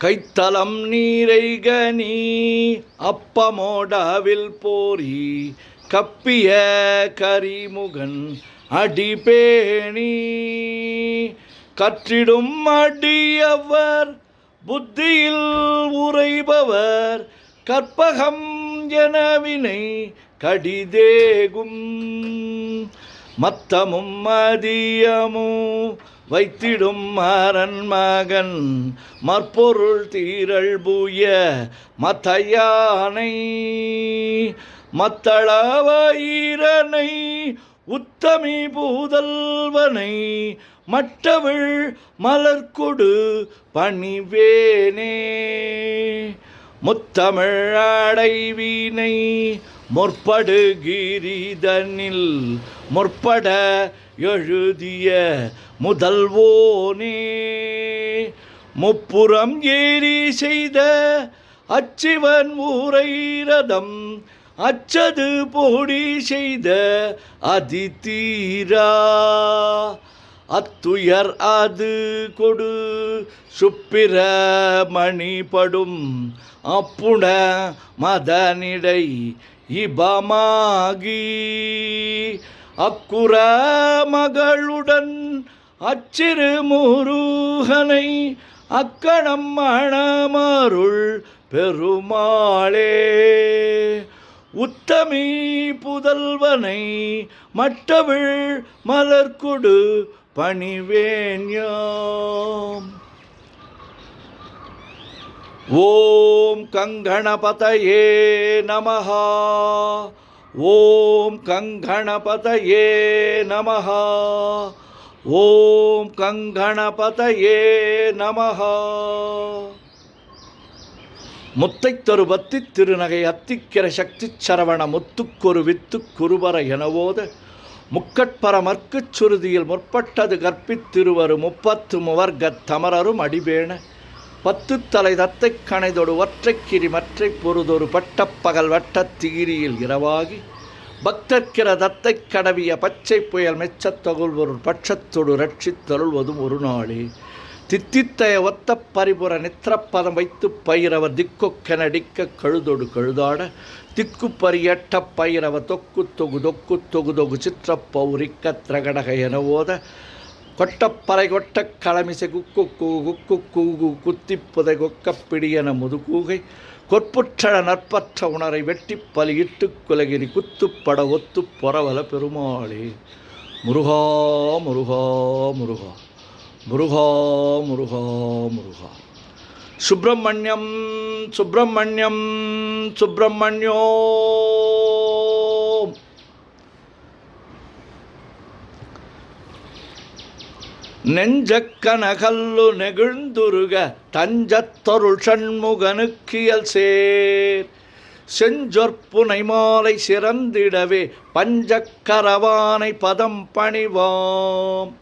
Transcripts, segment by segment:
கைத்தலம் நீரைகனி அப்பமோடாவில் போரி கப்பிய கரிமுகன் அடிபேணி கற்றிடும் அடியவர் புத்தியில் உரைபவர் கற்பகம் எனவினை கடிதேகும் மத்தமும் மதியமும் வைத்திடும் அரண்மகன் மற்பொருள் தீரள் பூய மத்தையானை மத்தளவீரனை உத்தமி பூதல்வனை மற்றவள் மலர்கொடு பணிவேனே முத்தமிழ் அடைவினை முற்படு கிரிதனில் முற்பட எழுதிய முதல்வோனே முப்புறம் ஏறி செய்த அச்சிவன் ஊரை ரதம் அச்சது போடி செய்த அதிதீரா அத்துயர் அது கொடு சுப்பிர மணிபடும் அப்புண மதனிடை இபமாகி அக்குற மகளுடன் அச்சிறு முருகனை அக்கணம் மணமருள் பெருமாளே உத்தமி புதல்வனை மற்றவள் மலர்கொடு பணிவேன்யாம். ஓம் கங்கணபதயே நமஹ. ஓம் கங்கணபதயே நமஹ. ஓம் கங்கணபதயே நமஹ. முத்தைத்தொரு பத்தி திருநகை அத்திக்கிற சக்தி சரவண முத்துக்கொரு வித்து குருபர எனவோத முக்கட்பரமர்க்குச் சுருதியில் முற்பட்டது கற்பித்திருவரு முப்பத்து முவர்கத் தமரரும் அடிபேண பத்து தலை தத்தை கணைதொடு ஒற்றைக்கிரி மற்றை பொருதொரு பட்டப்பகல் வட்டத் தீரியில் இரவாகி பக்தர்க்கிற தத்தை கடவிய பச்சை புயல் மெச்சத் தொகுல்வொரு பட்சத்தொடு ரட்சித்தருள்வதும் ஒரு நாளே தித்தித்தய ஒத்த பரிபுர நித்திரப்பதம் வைத்து பயிரவர் திக்கொக்கெனடிக்க கழுதொடு கழுதாட திக்கு பரியட்ட பயிரவ தொக்கு தொகு தொக்கு தொகு தொகு சித்திரப்பௌரிக்க திரகடக எனவோத கொட்டப்பறை கொட்ட களமிசை குக்கு கூகு குக்கு கூகு குத்திப்புதை கொக்கப்பிடியன முதுகூகை கொற்புற்றழ நற்பற்ற உணரை வெட்டி பலியிட்டு குலகிரி குத்துப்பட ஒத்து பொறவல பெருமாளே முருகா முருகா முருகா முருகா முருகா முருகா. சுப்பிரமணியம் சுப்பிரமணியம் சுப்பிரமணியோ. நெஞ்சக்கனகல்லு நெகிழ்ந்துருக தஞ்சத்தொருள் சண்முகனுக்கியல் சேர் செஞ்சொற்புனை மாலை சிறந்திடவே பஞ்சக்கரவானை பதம் பணிவாம்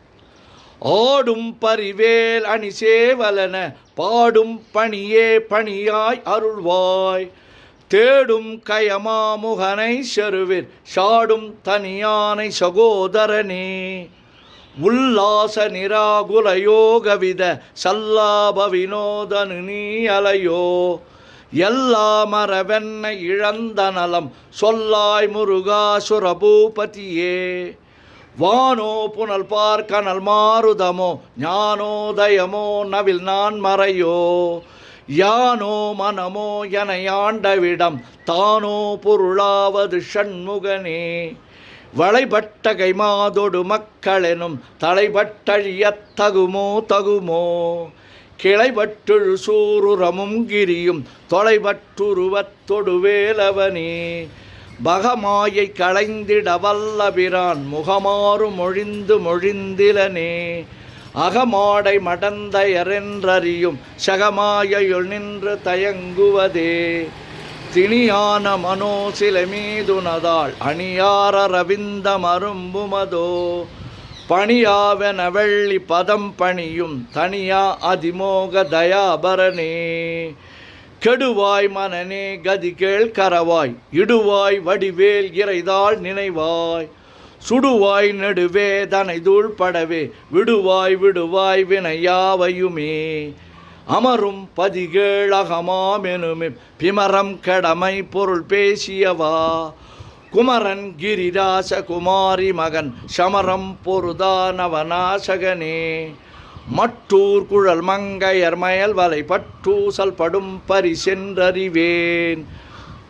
ஆடும் பரிவேல் அணி சேவலன பாடும் பணியே பணியாய் அருள்வாய் தேடும் கயமாமுகனை செருவிற் சாடும் தனியானை சகோதரனே உல்லாச நிராகுல யோகவித சல்லாப வினோதனு நீ அலையோ எல்லா மரவென்னை இழந்த நலம் சொல்லாய் முருகாசுரபூபதியே வானோ புனல் பார்க்கனல் மாருதமோ ஞானோதயமோ நவில் நான் மறையோ யானோ மனமோ என யாண்டவிடம் தானோ பொருளாவது ஷண்முகனே வளைபட்ட கைமாதொடு மக்களெனும் தலைபட்டழியத் தகுமோ தகுமோ கிளைபட்டுள் சூருரமும் கிரியும் தொலைபட்டுருவத்தொடு வேலவனே பகமாயை களைந்திட வல்லபிரான் முகமாறு மொழிந்து மொழிந்திலனே அகமாடை மடந்தையரென்றறியும் சகமாயுள் நின்று தயங்குவதே திணியான மனோசில மீதுனதாள் அணியார ரவிந்த மரும்புமதோ பணியாவென வெள்ளி பதம் பணியும் தனியா அதிமோக தயாபரனே கெடுவாய் மனனே கதி கேள் கரவாய் இடுவாய் வடிவேல் இறைதாள் நினைவாய் சுடுவாய் நெடுவே தனை தூள்படவே விடுவாய் விடுவாய் வினையாவையுமே அமரும் பதிகேழகமாமெனும் பிமரம் கடமை பொருள் பேசியவா குமரன் கிரிராச குமாரி மகன் சமரம் பொருதானவநாசகனே மட்டூர் குழல் மங்கையர் மயல் வலை பட்டூசல் படும் பரிசென்றறிவேன்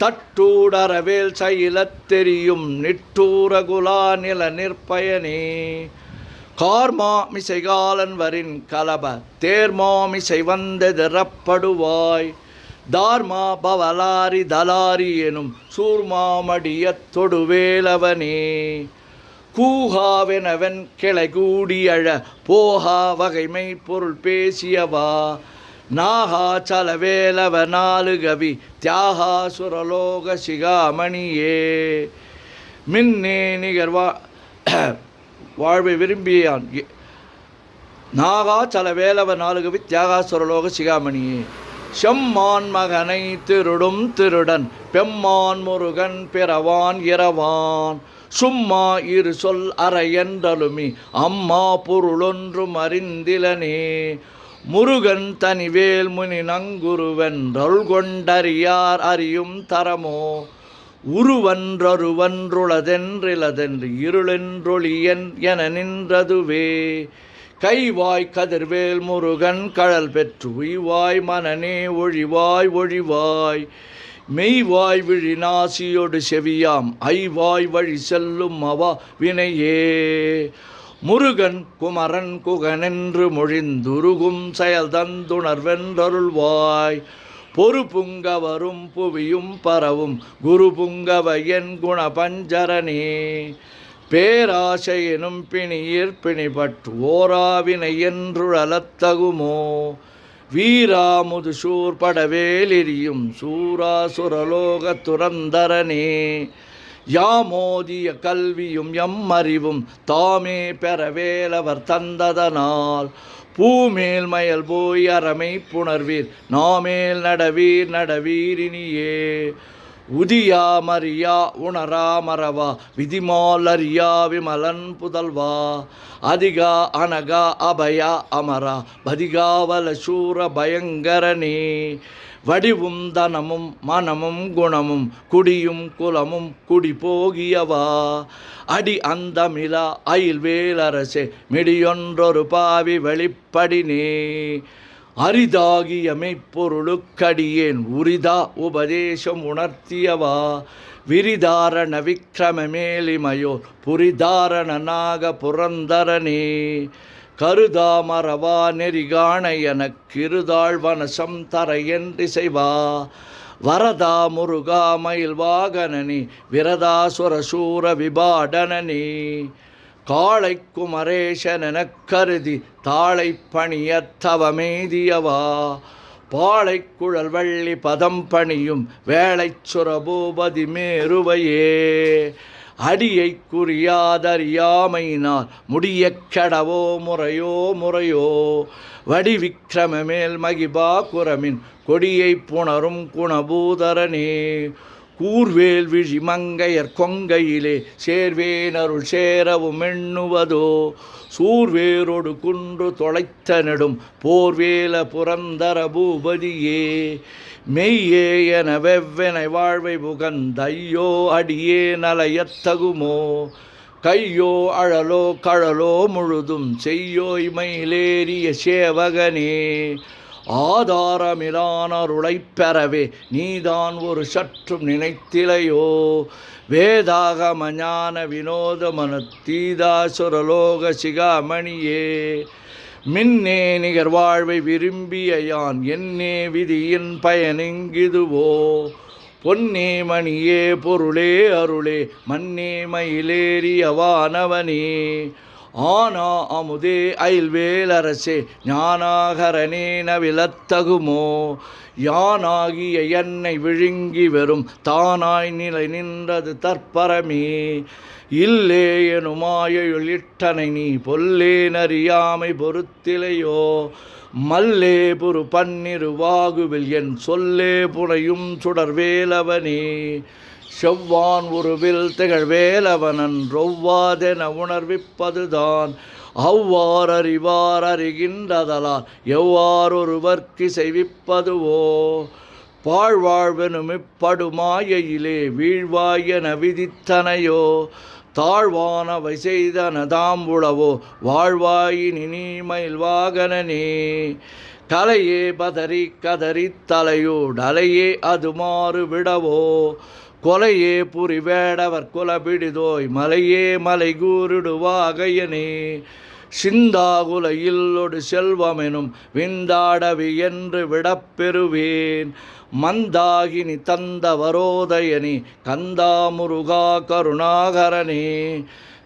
தட்டூடரவேல் சயிலத் தெரியும் நிட்டூரகுலா நில நிற்பயனே கார்மாமிசைகாலன் வரின் கலப தேர்மாமிசை வந்தெதிரப்படுவாய் தார்மா பவலாரி தலாரி எனும் சூர்மாமடியத் தொடுவேலவனே கூஹாவெனவன் கிளை கூடியழ போஹா வகைமை பொருள் பேசியவா நாகா சலவேலவ நாலு கவி தியாகா சுரலோக சிகாமணியே மின்னே நிகர்வா வாழ்வை விரும்பியான் நாகா சலவேலவ நாலுகவி தியாகாசுரலோக சிகாமணியே செம்மான் மகனை திருடும் திருடன் பெம்மான் முருகன் பிறவான் இரவான் சும்மா இரு சொல் அறையன்றலுமி அம்மா பொருளொன்றும் அறிந்திலனே முருகன் தனிவேல் முனி நங்குருவன் கொண்டறியார் அறியும் தரமோ உருவன்றொருவன்றுளதென்றிலதென்று இருளென்றொளியன் என நின்றதுவே கைவாய் கதிர்வேல் முருகன் கழல் பெற்று உய்வாய் மனநே ஒழிவாய் ஒழிவாய் மெய்வாய் விழி நாசியொடு செவியாம் ஐவாய் வழி செல்லும் அவா வினையே முருகன் குமரன் குகனென்று மொழிந்துருகும் செயல் தந்துணர்வென்றருள்வாய் பொறு புங்கவரும் புவியும் பரவும் குரு புங்கவ என் குண பஞ்சரனே பேராசையெனும் பிணியிற் பிணிபட்டு ஓராவினை என்றுழலத்தகுமோ வீராமுது சூர்படவேலிரியும் சூராசுரலோக துரந்தரனே யாமோதிய கல்வியும் எம்மறிவும் தாமே பெறவேலவர் தந்ததனால் பூமேல் மயல் போய் அறமை புணர்வீர் நாமேல் நடவீர் நடவீரினியே உதியா மரியா உணரா மறவா விதிமால் அறியா விமலன் புதல்வா அதிகா அனகா அபயா அமரா பதிகாவல சூர பயங்கரனே வடிவும் தனமும் மனமும் குணமும் குடியும் குலமும் குடி போகியவா அடி அந்தமிலா அயில்வேலரசே மிடியொன்றொரு பாவி வெளிப்படினே அரிதாகிய மெய்ப்பொருளுக்கடியேன் உரிதா உபதேசம் உணர்த்தியவா விரிதாரண விக்ரமமேலிமையோர் புரிதாரண நாக புரந்தரனே கருதாமரவா நெறிகாண எனக்கிருதாள் வனசம் தர என்றிசைவா வரதா முருகா மயில் வாகனனி விரதாசுர சூர விபாடனனி காளை குமரேசனெனக் கருதி தாளை பணியத்தவமேதியவா பாளை குழல் வள்ளி பதம் பணியும் வேளை சுரபூபதி மேருவையே அடியை குறியாதறியாமையினால் முடிய கெடவோ முறையோ முறையோ வடிவிக்ரமமேல் மகிபா குரமின் கொடியை புணரும் குணபூதரனே கூர்வேல் விழி மங்கையர் கொங்கையிலே சேர்வேனருள் சேரவும் எண்ணுவதோ சூர்வேரோடு குன்று தொலைத்த நெடும் போர்வேல புரந்தர பூபதியே மெய்யே என வெவ்வெனை வாழ்வை புகந்தையோ அடியே நலையத்தகுமோ கையோ அழலோ கழலோ முழுதும் செய்யோய் மயிலேறிய சேவகனே ஆதாரமிலான அருளைப் பெறவே நீதான் ஒரு சற்றும் நினைத்திலையோ வேதாகம ஞான வினோதமன தீதாசுரலோக சிகாமணியே மின்னே நிகர் வாழ்வை விரும்பிய யான் என்னே விதியின் பயனிங்கிதுவோ பொன்னே மணியே பொருளே அருளே மன்னே மயிலேறிய வானவனே ஆனா அமுதே அயில்வேலரசே ஞானாகரனே நவிலத்தகுமோ யானாகிய என்னை விழுங்கி வெறும் தானாய் நிலை நின்றது தற்பரமே இல்லே எனுமாயுள் இட்டனை நீ பொல்லே நறியாமை பொறுத்திலையோ மல்லே புரு பன்னிரு வாகுவில் என் சொல்லே புனையும் சுடர்வேலவனே செவ்வான் உருவில் திகழ்வேலவனன் ரொவ்வாதென உணர்விப்பதுதான் அவ்வாறறிவார் அறிகின்றதலால் எவ்வாறொருவர்க்கு செய்விப்பதுவோ பாழ்வாழ்வெனும் இப்படுமாயையிலே வீழ்வாயென விதித்தனையோ தாழ்வானவை செய்தன தாம்புளவோ வாழ்வாயினி நீமயில் வாகனனே கலையே பதறி கதறி தலையோடலையே அது மாறு விடவோ கொலையே புரி வேடவர் குலபிடிதோய் மலையே மலை கூறிடுவாகையனே சிந்தாகுல இல்லொடு செல்வமெனும் விந்தாடவி என்று விடப்பெறுவேன் மந்தாகினி தந்த வரோதயனி கந்தாமுருகா கருணாகரனே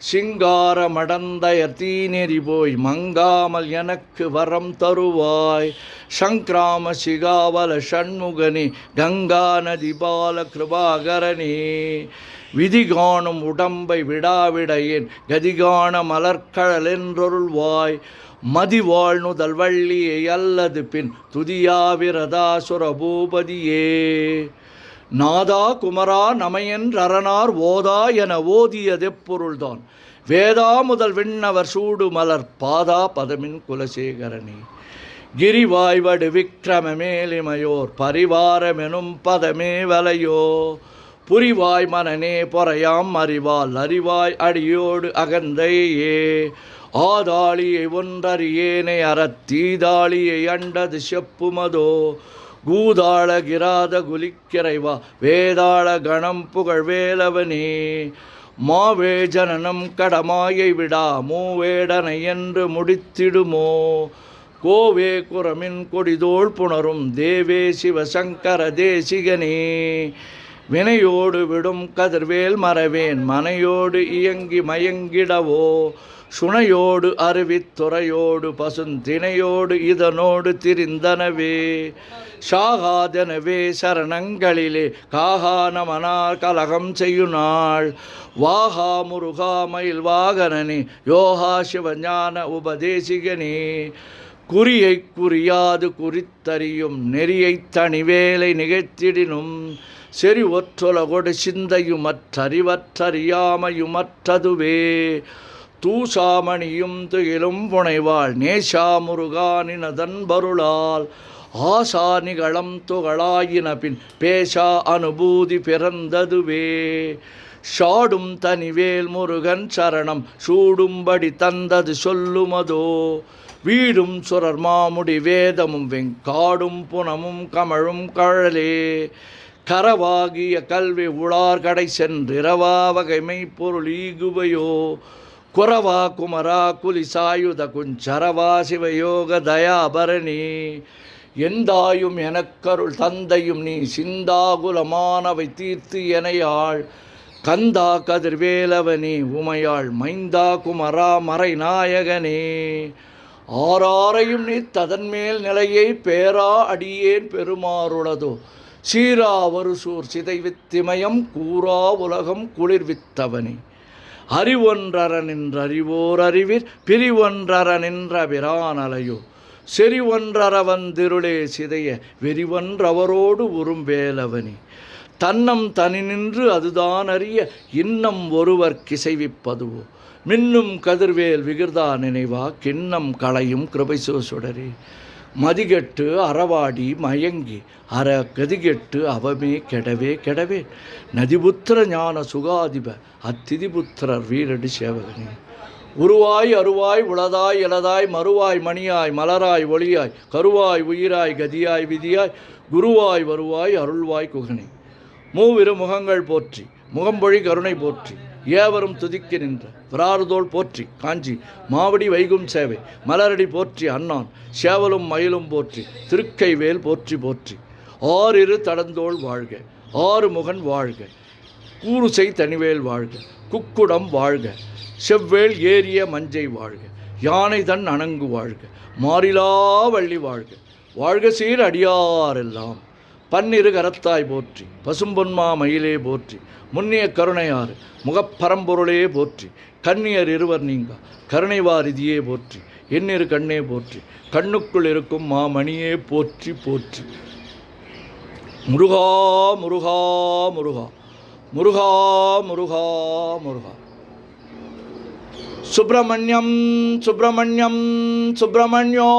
சிங்கார மடந்தயர் தீநெறி போய் மங்காமல் எனக்கு வரம் தருவாய் சங்கிராம சிகாவல ஷண்முகனே கங்கா நதி பால கிருபாகரனே விதி காணும் உடம்பை விடாவிடையேன் கதிகாண மலர்கழல் என்றொருள்வாய் மதி வாழ்நுதல் வள்ளியை அல்லது பின் துதியாவிரதாசுர பூபதியே நாதா குமரா நமையென்றரணார் ஓதா என ஓதியதெப்பொருள்தான் வேதா முதல் விண்ணவர் சூடு மலர் பாதா பதமின் குலசேகரனே கிரிவாய்வடு விக்கிரம மேலிமையோர் பரிவாரமெனும் பதமே வலையோ புரிவாய் மனநே பொறையாம் அறிவால் அறிவாய் அடியோடு அகந்தையே ஆதாளியை ஒன்றறியேனை அறத்தீதாளியை அண்டது செப்புமதோ கூதாள கிராத குலிக்கிறைவா வேதாள கணம் புகழ் வேலவனே மாவே ஜனனம் கடமாயை விடா மூவேடனை என்று முடித்திடுமோ கோவே குரமின் கொடிதோள் புணரும் தேவே சிவசங்கர தேசிகனே வினையோடு விடும் கதிர்வேல் மறவேன் மனையோடு இயங்கி மயங்கிடவோ சுனையோடு அருவித்துறையோடு பசுந்தினையோடு இதனோடு திரிந்தனவே சாகாதனவே சரணங்களிலே காகானமனார் கலகம் செய்யுநாள் வாகா முருகா மயில் வாகனனே யோகா சிவஞான உபதேசிகனே குறியை குறியாது குறித்தறியும் நெறியை தனிவேலை நிகழ்த்திடினும் செறி ஒற்றொலகொடு சிந்தையுமற்றறிவற்றறியாமையுமற்றதுவே தூசாமணியும் துயிலும் புனைவாள் நேஷா முருகானினதன் பருளால் ஆசா நிகழம் துகளாயின பின் பேஷா அனுபூதி பிறந்ததுவே ஷாடும் தனிவேல் முருகன் சரணம் சூடும்படி தந்தது சொல்லுமதோ வீடும் சுரர் மாமுடி வேதமும் வெங்காடும் புனமும் கமழும் கழலே கரவாகிய கல்வி உளார் கடை சென்றிரவா வகைமை பொருள் ஈகுவையோ குரவா குமரா குலி சாயுத குஞ்சரவா சிவயோக தயாபரணி எந்தாயும் எனக்கருள் தந்தையும் நீ சிந்தாகுலமானவை தீர்த்து எனையாள் கந்தா கதிர்வேலவனே உமையாள் மைந்தா குமரா மறை நாயகனே ஆறாரையும் நீ ததன்மேல் நிலையை பேரா அடியேன் பெருமாறுளதோ சீரா வருசூர் சிதைவித்திமயம் கூறா உலகம் குளிர்வித்தவனே அறிவொன்றர நின்றறிவோர் அறிவிற் பிரிவொன்றர நின்ற பிரானலையோ செறிவொன்றர வந்திருளே சிதைய வெறிவன்றவரோடு உறும்பேலவனே தன்னம் தனி நின்று அதுதான் அறிய இன்னம் ஒருவர் கிசைவிப்பதுவோ மின்னும் கதிர்வேல் விகிர்தா நினைவா கிண்ணம் களையும் கிருபைசோ சுடரே மதிகெட்டு அறவாடி மயங்கி அற கதிகெட்டு அவமே கெடவே கெடவே நதிபுத்திர ஞான சுகாதிப அத்திதிபுத்திரர் வீரடி சேவகனே உருவாய் அருவாய் உளதாய் இலதாய் மறுவாய் மணியாய் மலராய் ஒளியாய் கருவாய் உயிராய் கதியாய் விதியாய் குருவாய் வருவாய் அருள்வாய் குகனே மூவிரு முகங்கள் போற்றி முகம்பொழி கருணை போற்றி ஏவரும் துதிக்க நின்ற விராறுதோள் போற்றி காஞ்சி மாவடி வைகும் சேவை மலரடி போற்றி அண்ணான் சேவலும் மயிலும் போற்றி திருக்கைவேல் போற்றி போற்றி ஆறிரு தடந்தோள் வாழ்க ஆறு முகன் வாழ்க கூறுசை தனிவேல் வாழ்க குக்குடம் வாழ்க செவ்வேள் ஏறிய மஞ்சை வாழ்க யானை தன் அணங்கு வாழ்க மாறிலா வள்ளி வாழ்க வாழ்க சீர் அடியாரெல்லாம் பன்னிரு கரத்தாய் போற்றி பசும்பொன்மா மயிலே போற்றி முன்னிய கருணையாறு முகப்பரம்பொருளே போற்றி கண்ணியர் இருவர் நீங்க கருணைவாரிதியே போற்றி எண்ணிரு கண்ணே போற்றி கண்ணுக்குள் இருக்கும் மாமணியே போற்றி போற்றி முருகா முருகா முருகா முருகா முருகா முருகா சுப்பிரமணியம் சுப்பிரமணியம் சுப்பிரமணியோ